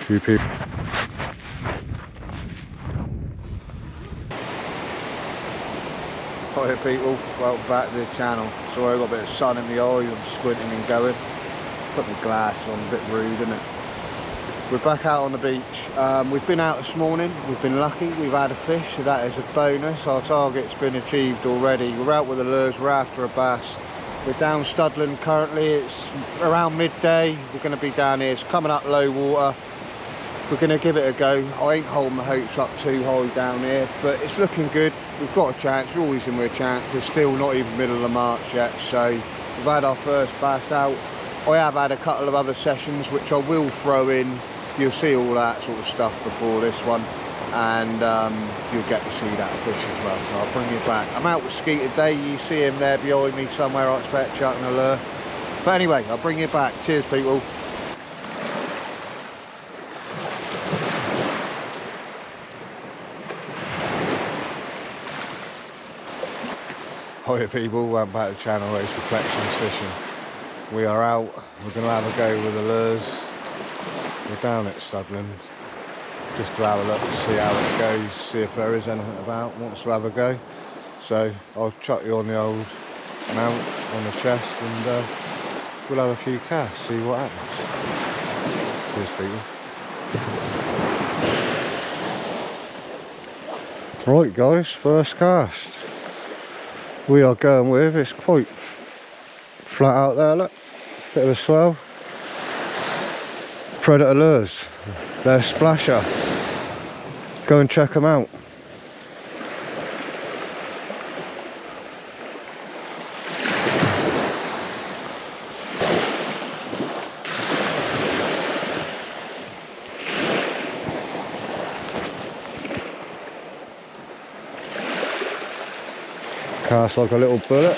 Few people. Hi people, welcome back to the channel. Sorry I got a bit of sun in the eye, I'm squinting and going. Put my glass on, a bit rude, isn't it? We're back out on the beach. We've been out this morning, we've been lucky, we've had a fish, so that is a bonus. Our target's been achieved already. We're out with the lures, we're after a bass. We're down Studland currently, it's around midday. We're going to be down here, it's coming up low water. We're going to give it a go. I ain't holding my hopes up too high down here, but it's looking good. We've got a chance, we're always in with a chance. We're still not even middle of March yet, so we've had our first bass out. I have had a couple of other sessions which I will throw in. You'll see all that sort of stuff before this one, and you'll get to see that fish as well, so I'll bring you back. I'm out with Ski today, you see him there behind me somewhere, I expect, chucking a lure. But anyway, I'll bring you back. Cheers people. Hiya people, welcome back to the channel, Race Reflections Fishing. We are out, we're going to have a go with the lures. We're down at Studland, just to have a look, see how it goes, see if there is anything about, wants to have a go. So I'll chuck you on the old mount on the chest and we'll have a few casts, see what happens. Cheers people. Right guys, first cast. We are going with, it's quite flat out there, look, bit of a swell. Predator lures, they're Splasher, go and check them out. Cast like a little bullet.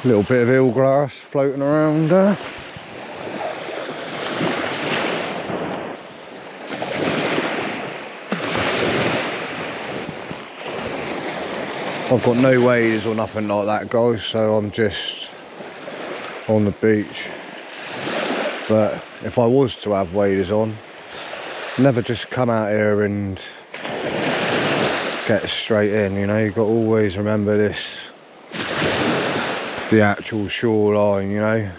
Little bit of eelgrass floating around there. I've got no waders or nothing like that guys, so I'm just on the beach. But if I was to have waders on, never just come out here and get straight in, you know, you've got to always remember this, the actual shoreline, you know,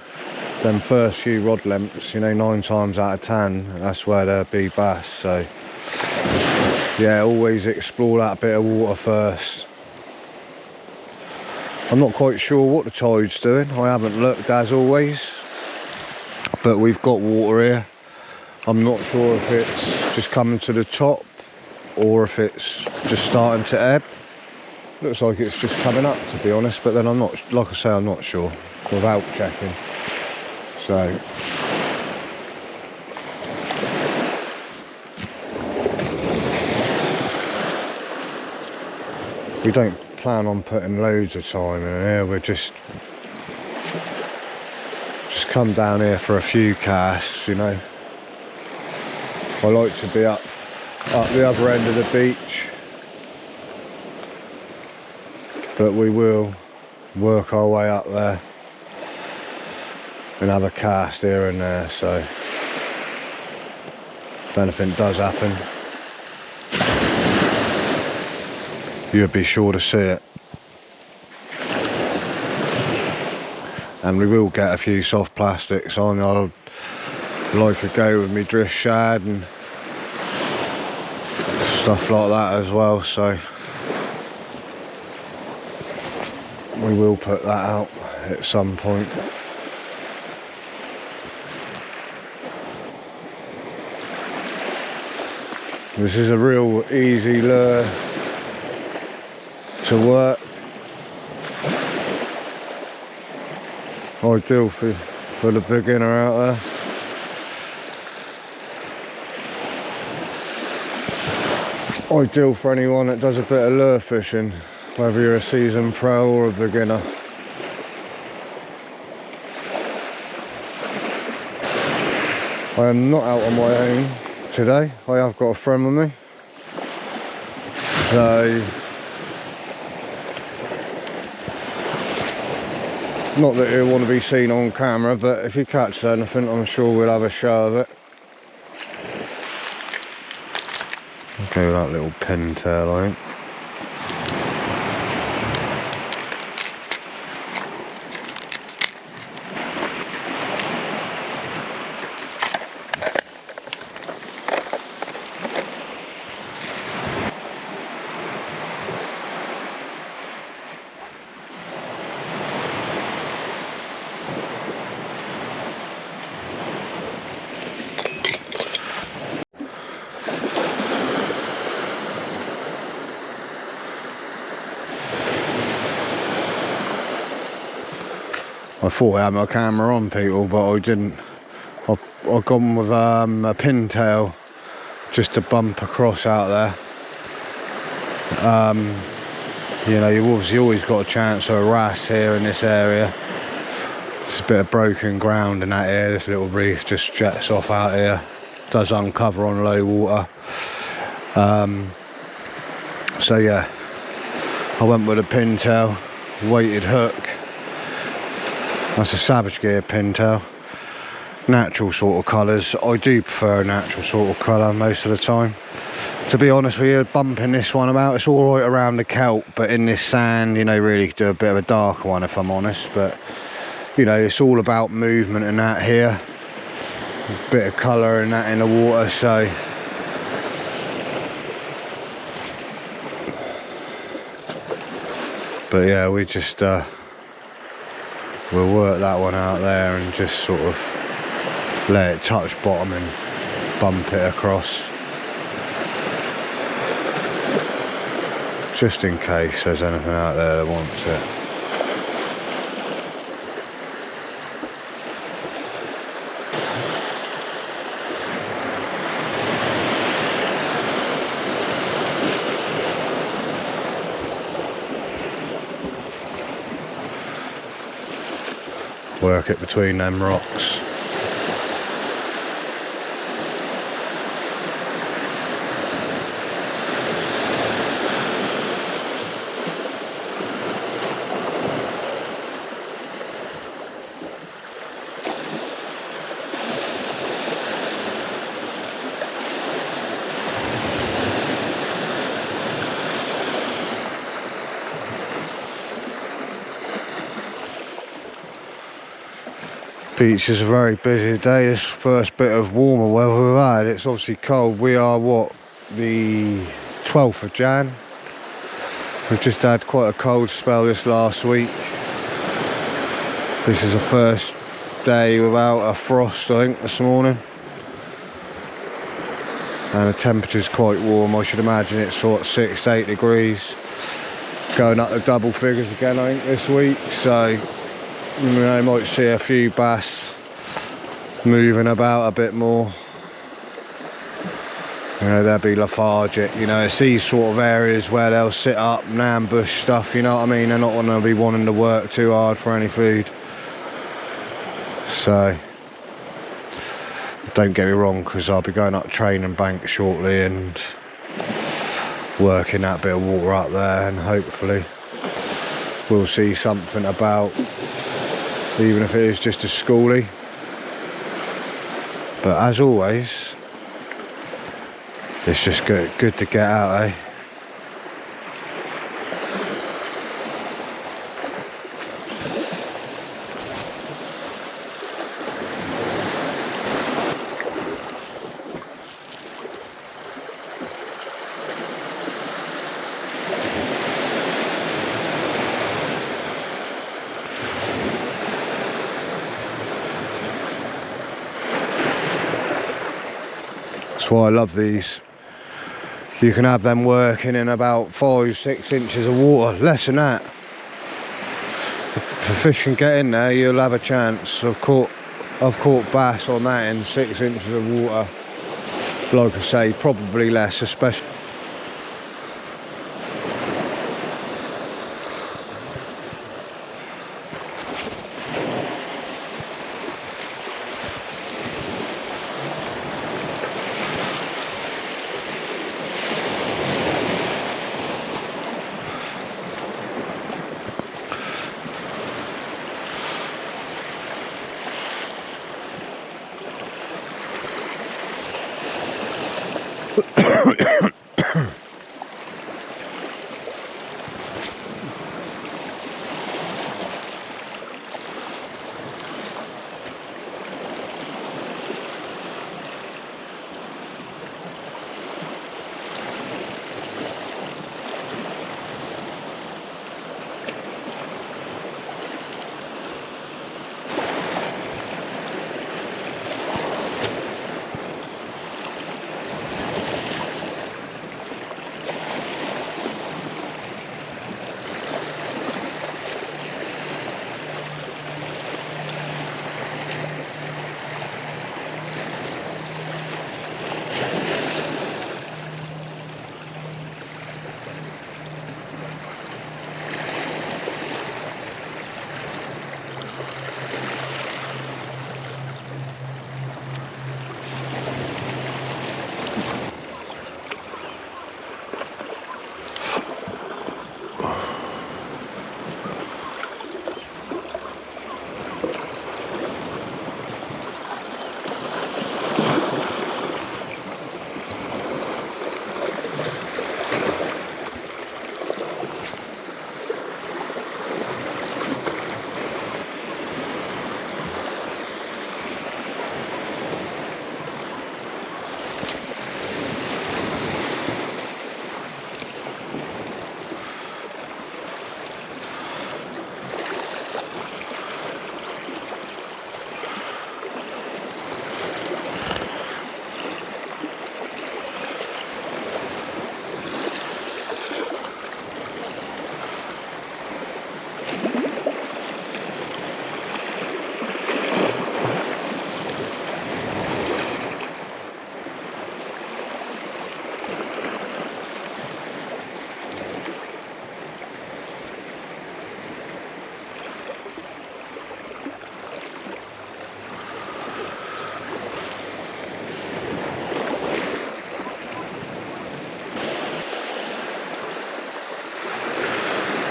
them first few rod lengths, you know, 9 times out of 10 that's where there'll be bass. So yeah, always explore that bit of water first. I'm not quite sure what the tide's doing, I haven't looked as always, but we've got water here. I'm not sure if it's just coming to the top or if it's just starting to ebb. Looks like it's just coming up, to be honest, but then I'm not, like I say, I'm not sure without checking. So we don't plan on putting loads of time in here, we're just come down here for a few casts, you know. I like to be up the other end of the beach, but we will work our way up there and have a cast here and there, so if anything does happen you'll be sure to see it. And we will get a few soft plastics on. I'll like a go with my drift shad and stuff like that as well, so we will put that out at some point. This is a real easy lure to work. Ideal for the beginner out there. Ideal for anyone that does a bit of lure fishing, whether you're a seasoned pro or a beginner. I am not out on my own today. I have got a friend with me. So, not that he'll want to be seen on camera, but if he catches anything, I'm sure we'll have a show of it. Okay, with that little pintail, I think. I thought I had my camera on, people, but I didn't. I've gone with a pintail just to bump across out there. You know, you've obviously always got a chance of a wrasse here in this area. It's a bit of broken ground in that area. This little reef just jets off out here. Does uncover on low water. So yeah, I went with a pintail, weighted hook. That's a Savage Gear pintail. Natural sort of colours. I do prefer a natural sort of colour most of the time. To be honest with you, bumping this one about, it's all right around the kelp, but in this sand, you know, really do a bit of a darker one if I'm honest. But, you know, it's all about movement and that here. A bit of colour and that in the water, so. But yeah, we just, we'll work that one out there and just sort of let it touch bottom and bump it across, just in case there's anything out there that wants it. Work it between them rocks. Beach is a very busy day. This first bit of warmer weather we've had. It's obviously cold. We are what, the 12th of Jan. We've just had quite a cold spell this last week. This is the first day without a frost, I think, this morning. And the temperature's quite warm. I should imagine it's sort of 6 to 8 degrees. Going up to double figures again, I think, this week. So, you know, might see a few bass moving about a bit more. You know, they'll be lethargic. You know, it's these sort of areas where they'll sit up and ambush stuff, you know what I mean? They're not going to be wanting to work too hard for any food. So, don't get me wrong, because I'll be going up Training Bank shortly and working that bit of water up there, and hopefully we'll see something about, even if it is just a schoolie. But as always, it's just good to get out, eh? That's why I love these. You can have them working in about 5-6 inches of water, less than that. If a fish can get in there, you'll have a chance. I've caught bass on that in 6 inches of water. Like I say, probably less, especially.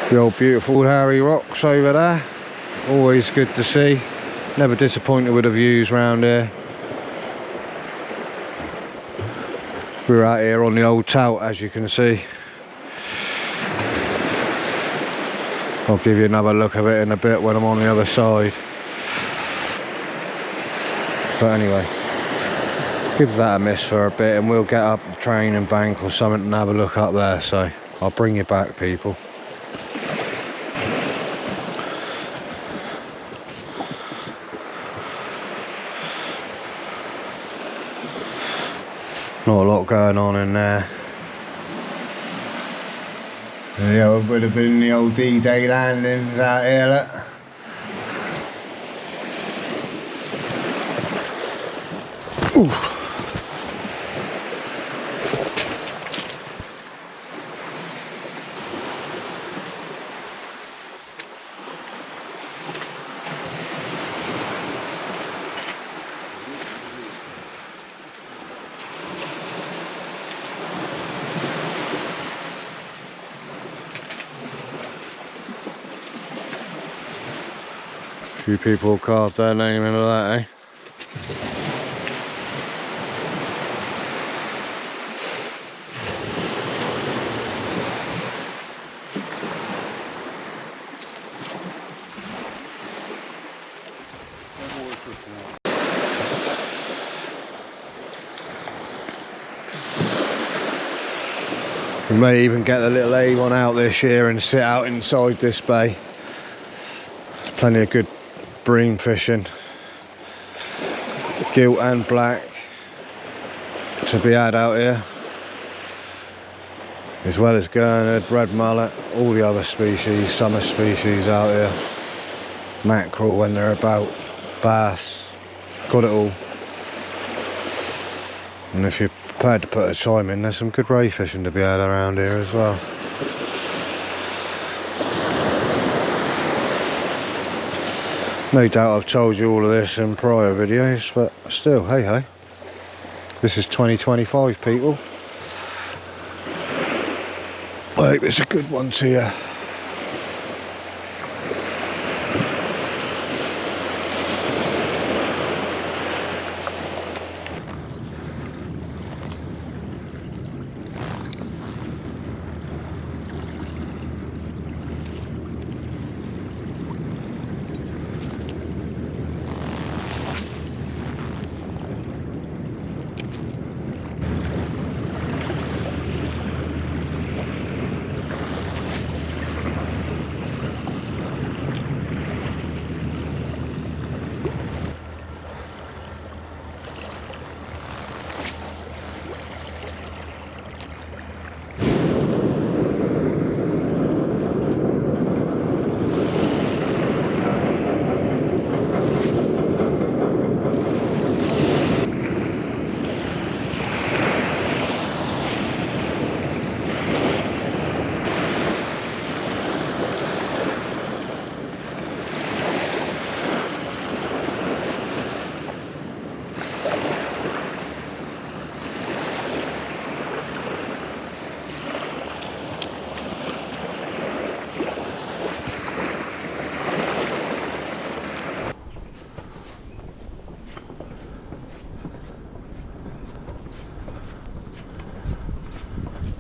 The old beautiful Harry Rocks over there, always good to see. Never disappointed with the views round here. We're out here on the old tout, as you can see. I'll give you another look of it in a bit when I'm on the other side. But anyway, give that a miss for a bit and we'll get up the train and bank or something and have a look up there. So I'll bring you back, people. Not a lot going on in there. Yeah, it would have been the old D-Day landings out here, look. Ooh. A few people carved their name into that, eh? We may even get the little A1 out this year and sit out inside this bay. There's plenty of good bream fishing, gilt and black, to be had out here, as well as gurnard, red mullet, all the other species, summer species out here, mackerel when they're about, bass, got it all. And if you're prepared to put a time in, there's some good ray fishing to be had around here as well. No doubt I've told you all of this in prior videos, but still, hey hey. This is 2025, people. I hope it's a good one to you.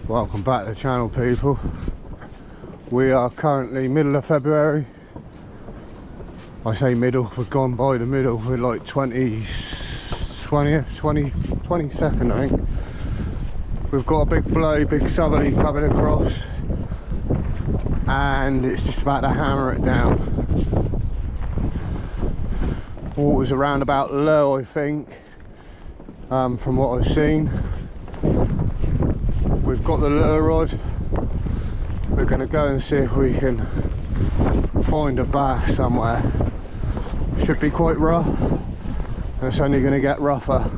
Welcome back to the channel, people. We are currently middle of February. I say middle, we've gone by the middle. We're like 22nd, I think. We've got a big bloody big southerly coming across, and it's just about to hammer it down. Water's around about low, I think, from what I've seen. We've got the lure rod. We're going to go and see if we can find a bass somewhere. Should be quite rough, and it's only going to get rougher.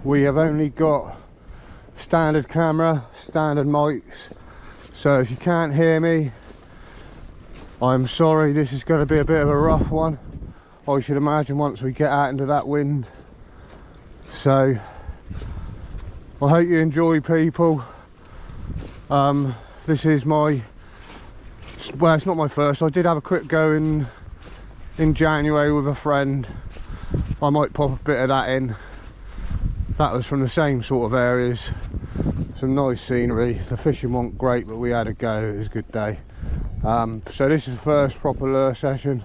We have only got standard camera, standard mics, so if you can't hear me, I'm sorry. This is going to be a bit of a rough one, I should imagine, once we get out into that wind. So I hope you enjoy, people. This is my, well, it's not my first. I did have a quick go in January with a friend. I might pop a bit of that in. That was from the same sort of areas. Some nice scenery. The fishing wasn't great, but we had a go. It was a good day. So this is the first proper lure session,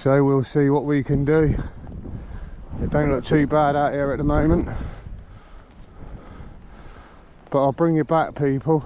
so we'll see what we can do. It don't look too bad out here at the moment, but I'll bring you back, people.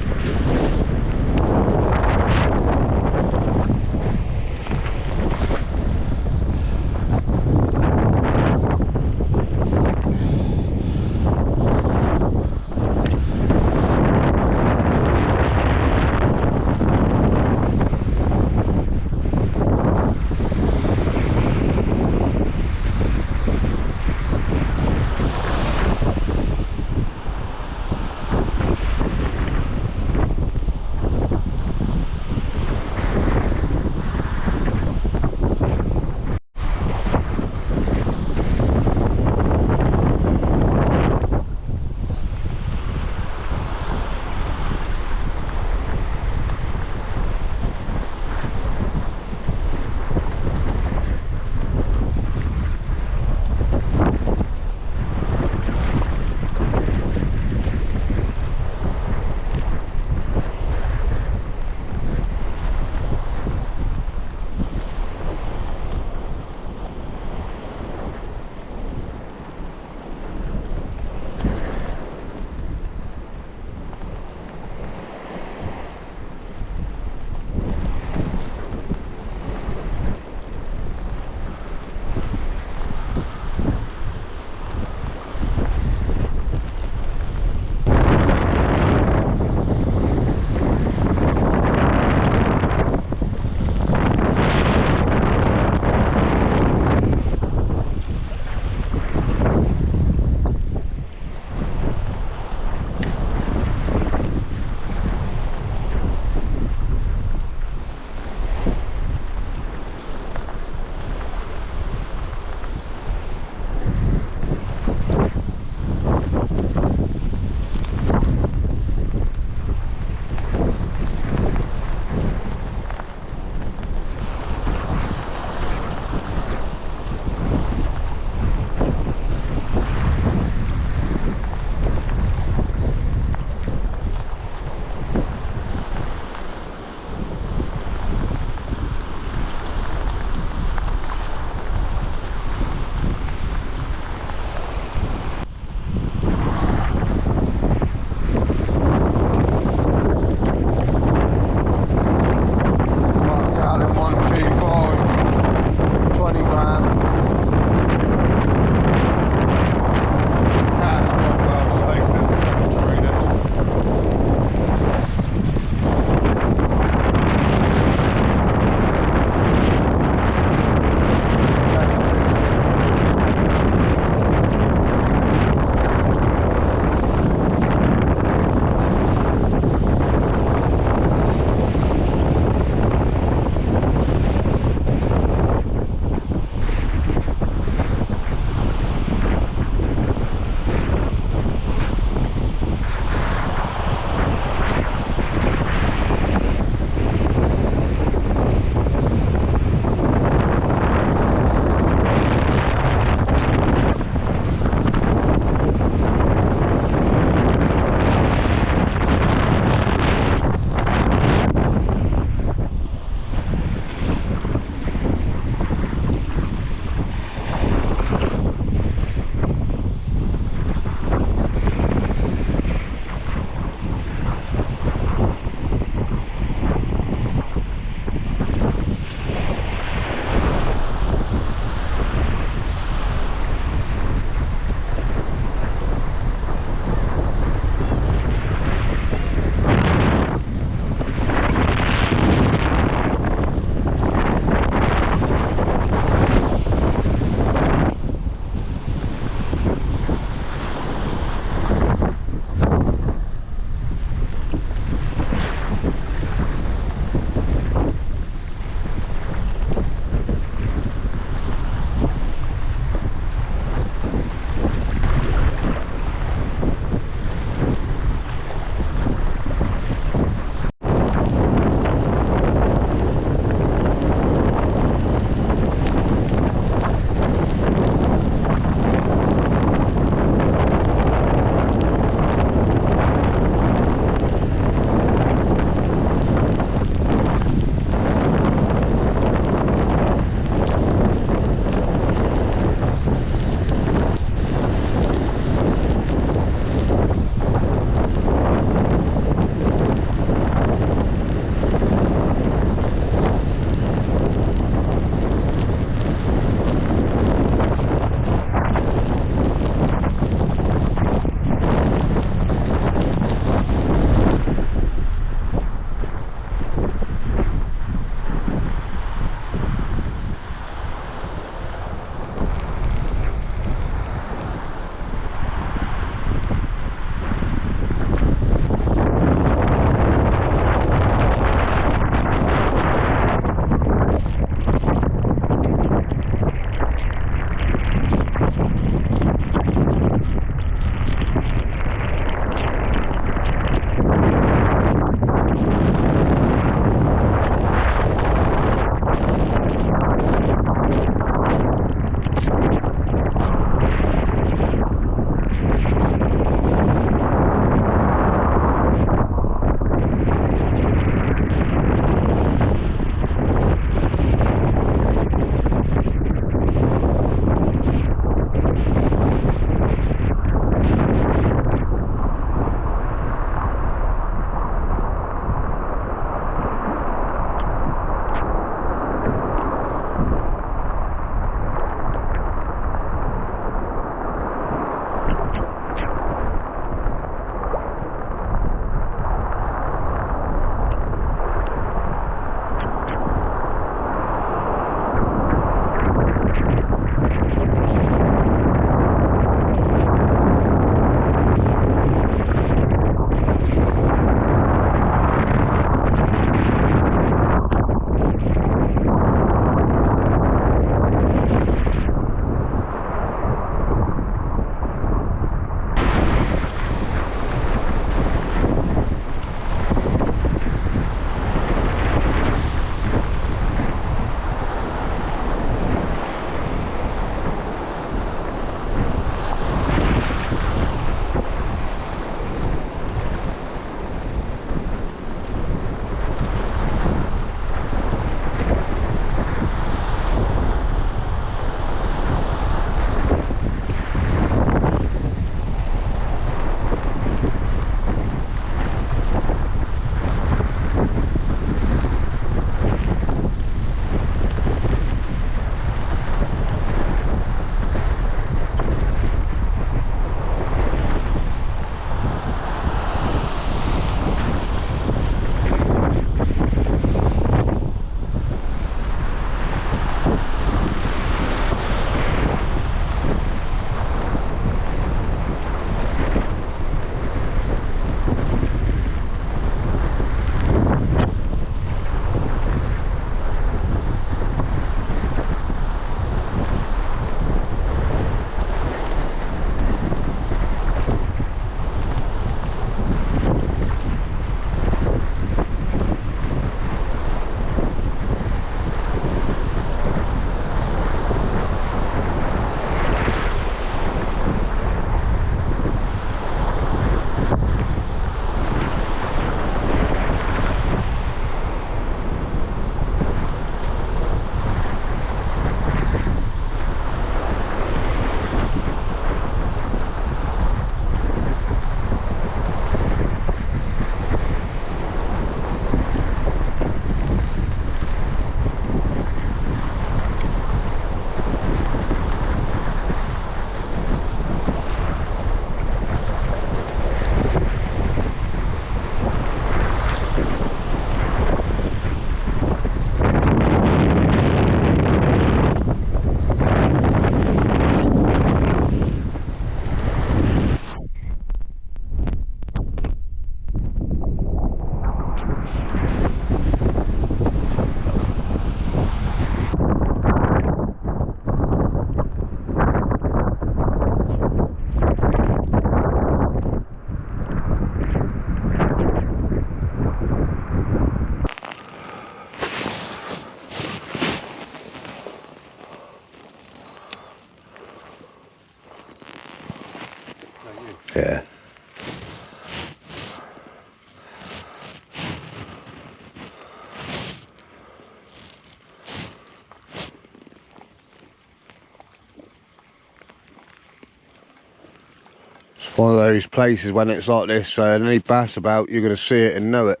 one of those places when it's like this, any bass about, you're going to see it and know it.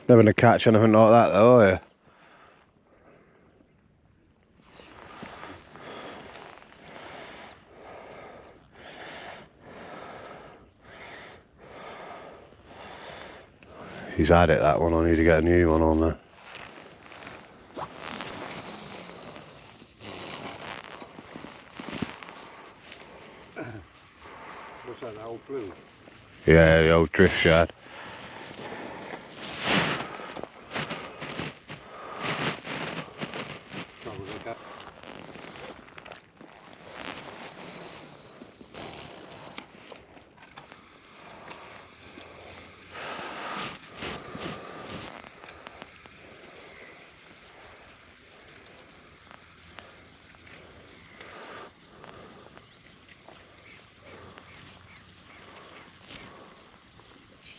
Never gonna catch anything like that though, are you? He's had it, that one. I need to get a new one on there. What's that, the old blue? Yeah, the old drift shad.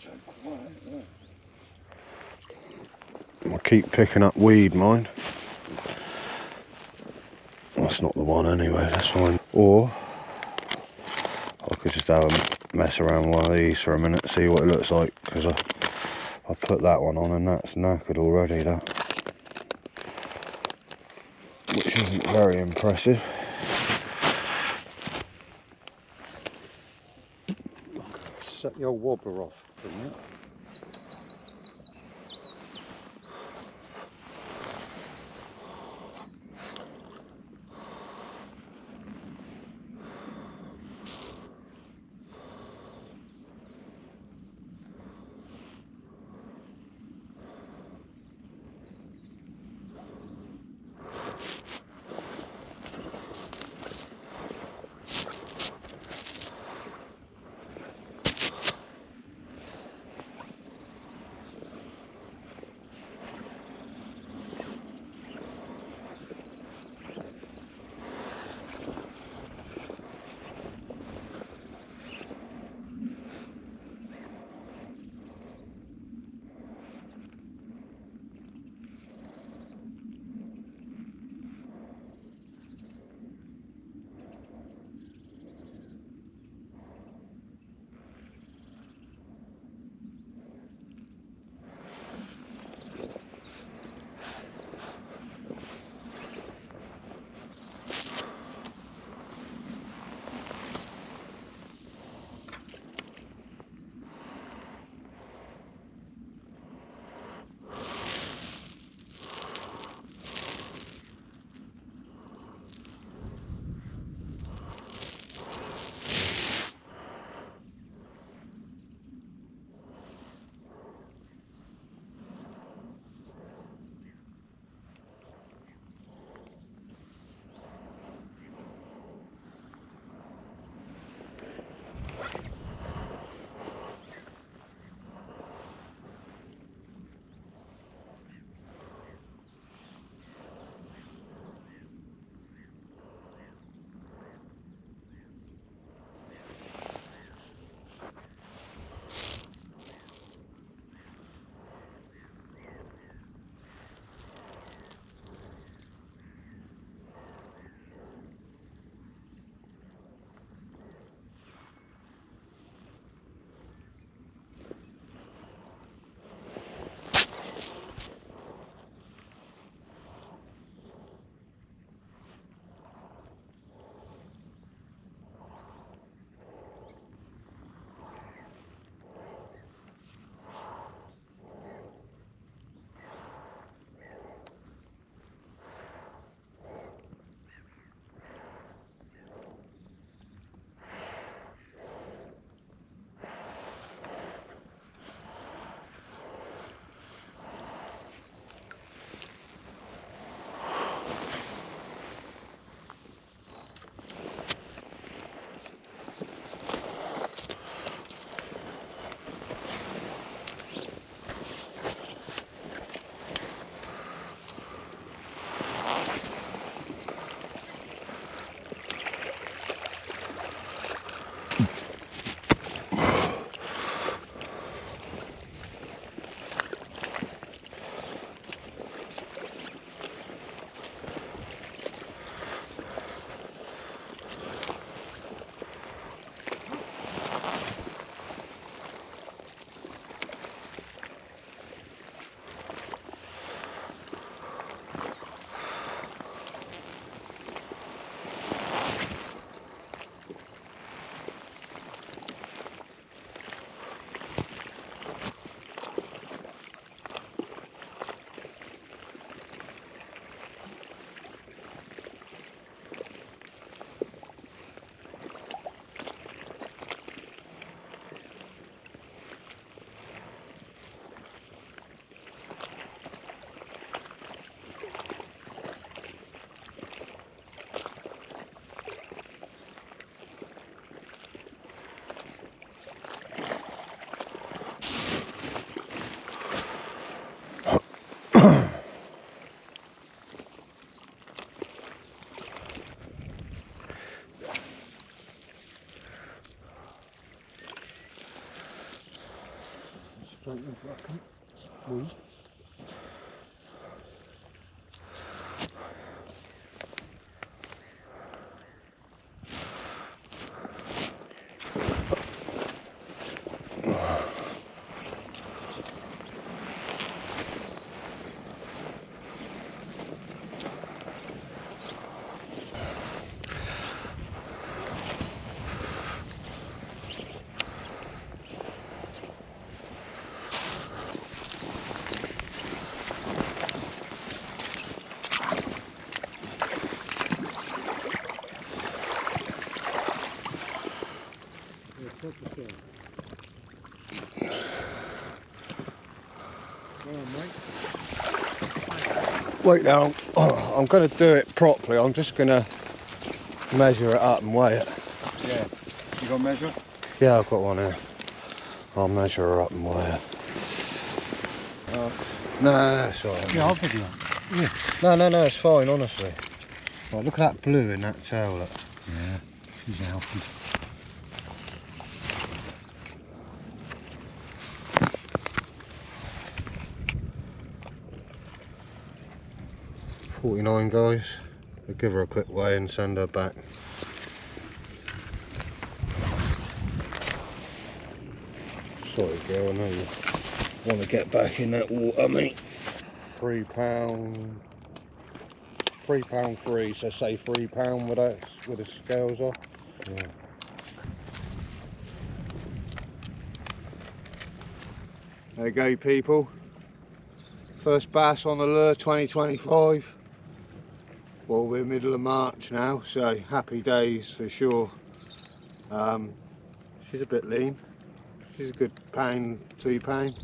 So quiet, yeah. I keep picking up weed, mine. That's not the one anyway, that's fine. Or I could just have a mess around with one of these for a minute, see what it looks like, because I put that one on and that's knackered already, that. Which isn't very impressive. Set the old wobbler off, didn't it? open, reckon. We. Wait now, I'm going to do it properly. I'm just going to measure it up and weigh it. Yeah. You got to measure? Yeah, I've got one here. I'll measure her up and weigh it. No, that's all right. Yeah, I'll pick it up. Yeah. No, it's fine, honestly. Right, look at that blue in that tail, look. Yeah, she's healthy. $49, guys. I'll give her a quick weigh and send her back. Sorry girl, I know you want to get back in that water, mate. £3, £3.3, so say £3 with the scales off. Yeah. There you go, people. First bass on the lure 2025. Well, we're middle of March now, so happy days for sure. She's a bit lean. She's a good £1, £2.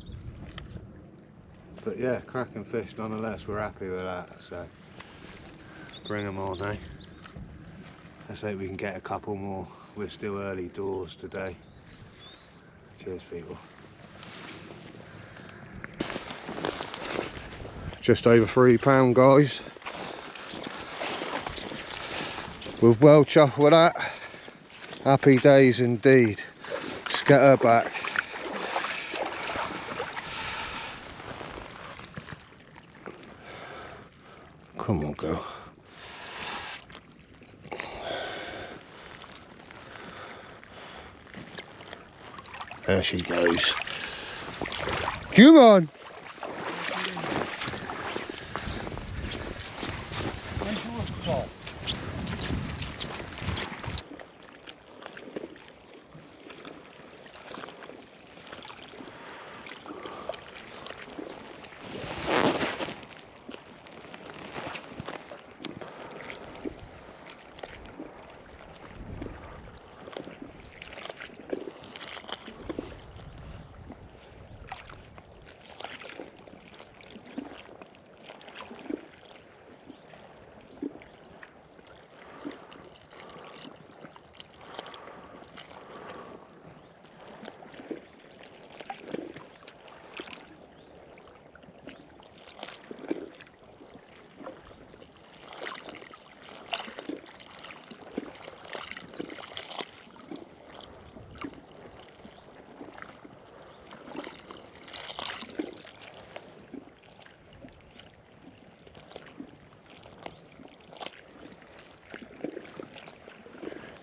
But yeah, cracking fish nonetheless. We're happy with that. So bring them on, eh? Let's hope we can get a couple more. We're still early doors today. Cheers, people. Just over £3, guys. We're well chuffed with that. Happy days indeed. Let's get her back. Come on, girl. There she goes. Come on.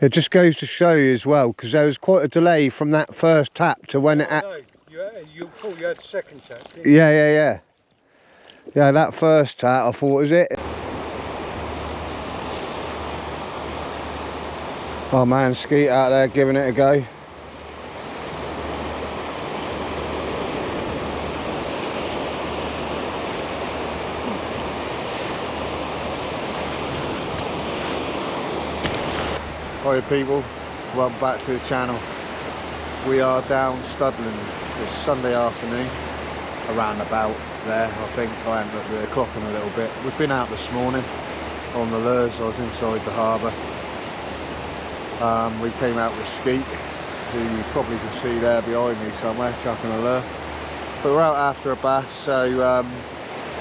It just goes to show you as well, because there was quite a delay from that first tap to when yeah, it... No, you thought you had the second tap, didn't you? Yeah. Yeah, that first tap, I thought, was it? Oh man, Skeet out there giving it a go. Hi people, welcome back to the channel. We are down Studland. It's Sunday afternoon, around about there. I think I haven't looked at the clock in a little bit. We've been out this morning on the lures. I was inside the harbour. We came out with Skeet, who you probably can see there behind me somewhere, chucking a lure. But we're out after a bass, so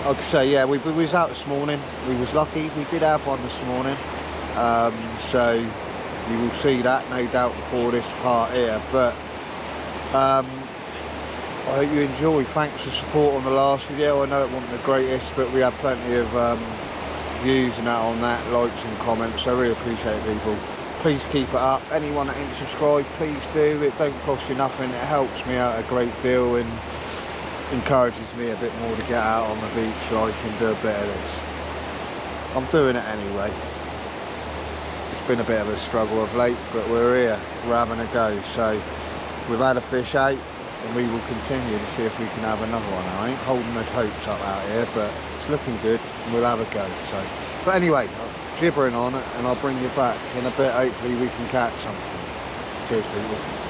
I could say, yeah, we was out this morning. We was lucky, we did have one this morning. So you will see that no doubt before this part here, but I I hope you enjoy. Thanks for support on the last video. I know it wasn't the greatest, but we had plenty of views and that on that, likes and comments, so I really appreciate it, people. Please keep it up. Anyone that ain't subscribed, please do. It don't cost you nothing. It helps me out a great deal and encourages me a bit more to get out on the beach so I can do a bit of this. I'm doing it anyway. It's been a bit of a struggle of late, but we're here, we're having a go. So we've had a fish out and we will continue to see if we can have another one. I ain't holding my hopes up out here, but it's looking good and we'll have a go. So, but anyway, I'm gibbering on it and I'll bring you back in a bit. Hopefully we can catch something. Cheers, people.